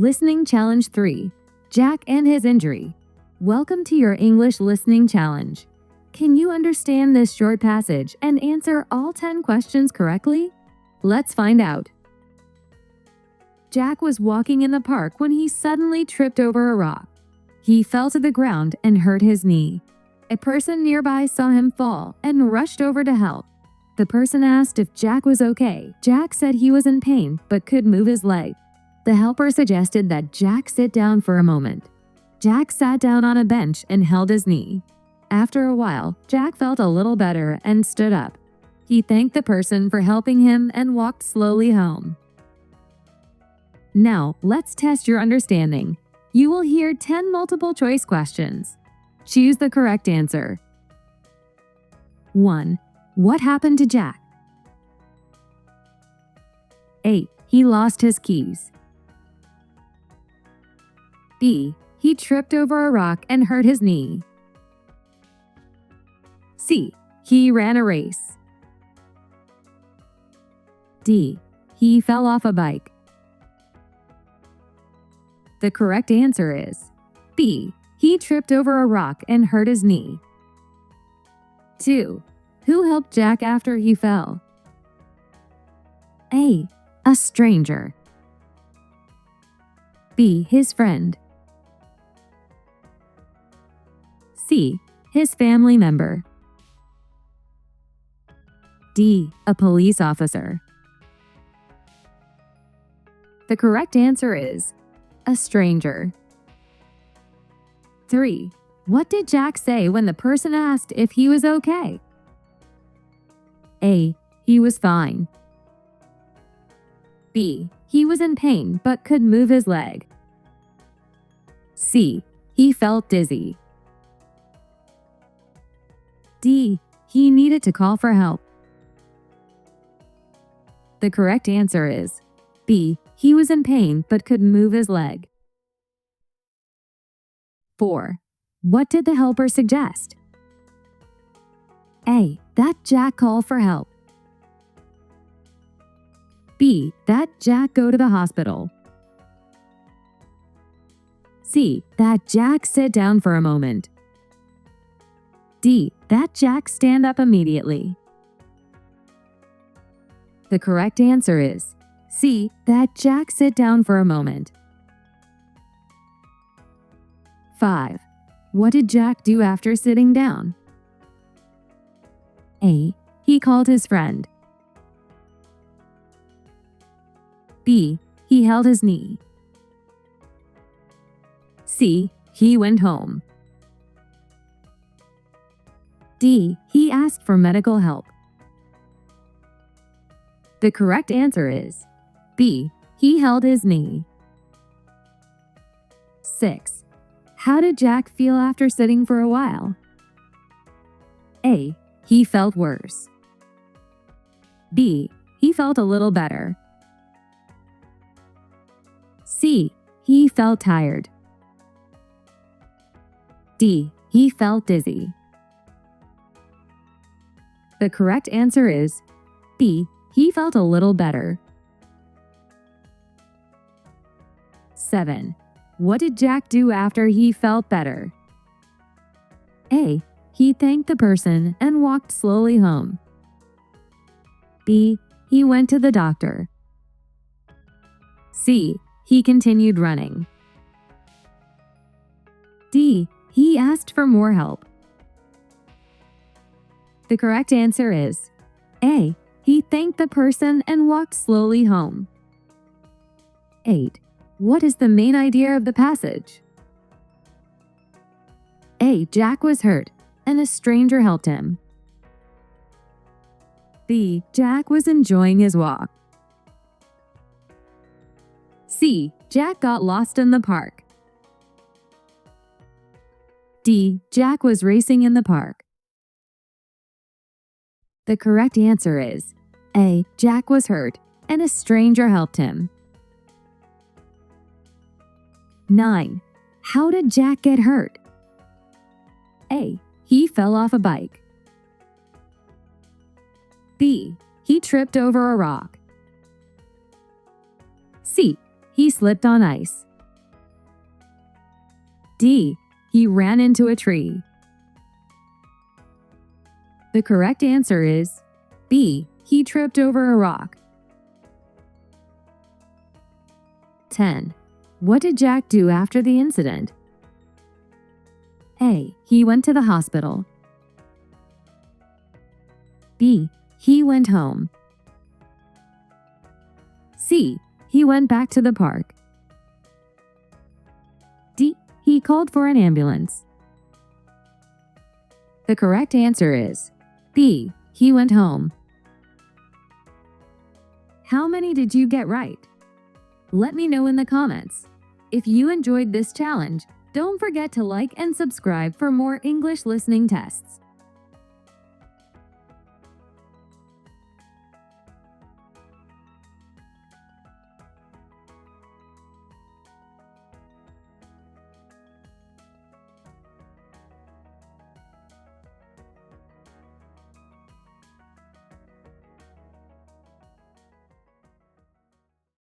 Listening Challenge 3. Jack and his injury. Welcome to your English Listening Challenge. Can you understand this short passage and answer all 10 questions correctly? Let's find out. Jack was walking in the park when he suddenly tripped over a rock. He fell to the ground and hurt his knee. A person nearby saw him fall and rushed over to help. The person asked if Jack was okay. Jack said he was in pain but could move his leg. The helper suggested that Jack sit down for a moment. Jack sat down on a bench and held his knee. After a while, Jack felt a little better and stood up. He thanked the person for helping him and walked slowly home. Now, let's test your understanding. You will hear 10 multiple-choice questions. Choose the correct answer. 1. What happened to Jack? A. He lost his keys. B. He tripped over a rock and hurt his knee. C. He ran a race. D. He fell off a bike. The correct answer is B. He tripped over a rock and hurt his knee. 2. Who helped Jack after he fell? A. A stranger. B. His friend. C. His family member. D. A police officer. The correct answer is a stranger. 3. What did Jack say when the person asked if he was okay? A. He was fine. B. He was in pain but could move his leg. C. He felt dizzy. D. He needed to call for help. The correct answer is B. He was in pain but could move his leg. 4. What did the helper suggest? A. That Jack call for help. B. That Jack go to the hospital. C. That Jack sit down for a moment. D. That Jack stand up immediately. The correct answer is C. That Jack sit down for a moment. 5. What did Jack do after sitting down? A. He called his friend. B. He held his knee. C. He went home. D. He asked for medical help. The correct answer is B. He held his knee. 6. How did Jack feel after sitting for a while? A. He felt worse. B. He felt a little better. C. He felt tired. D. He felt dizzy. The correct answer is B. He felt a little better. 7. What did Jack do after he felt better? A. He thanked the person and walked slowly home. B. He went to the doctor. C. He continued running. D. He asked for more help. The correct answer is A. He thanked the person and walked slowly home. 8. What is the main idea of the passage? A. Jack was hurt, and a stranger helped him. B. Jack was enjoying his walk. C. Jack got lost in the park. D. Jack was racing in the park. The correct answer is A. Jack was hurt, and a stranger helped him. 9. How did Jack get hurt? A. He fell off a bike. B. He tripped over a rock. C. He slipped on ice. D. He ran into a tree. The correct answer is B. He tripped over a rock. 10. What did Jack do after the incident? A. He went to the hospital. B. He went home. C. He went back to the park. D. He called for an ambulance. The correct answer is B. He went home. How many did you get right? Let me know in the comments. If you enjoyed this challenge, don't forget to like and subscribe for more English listening tests.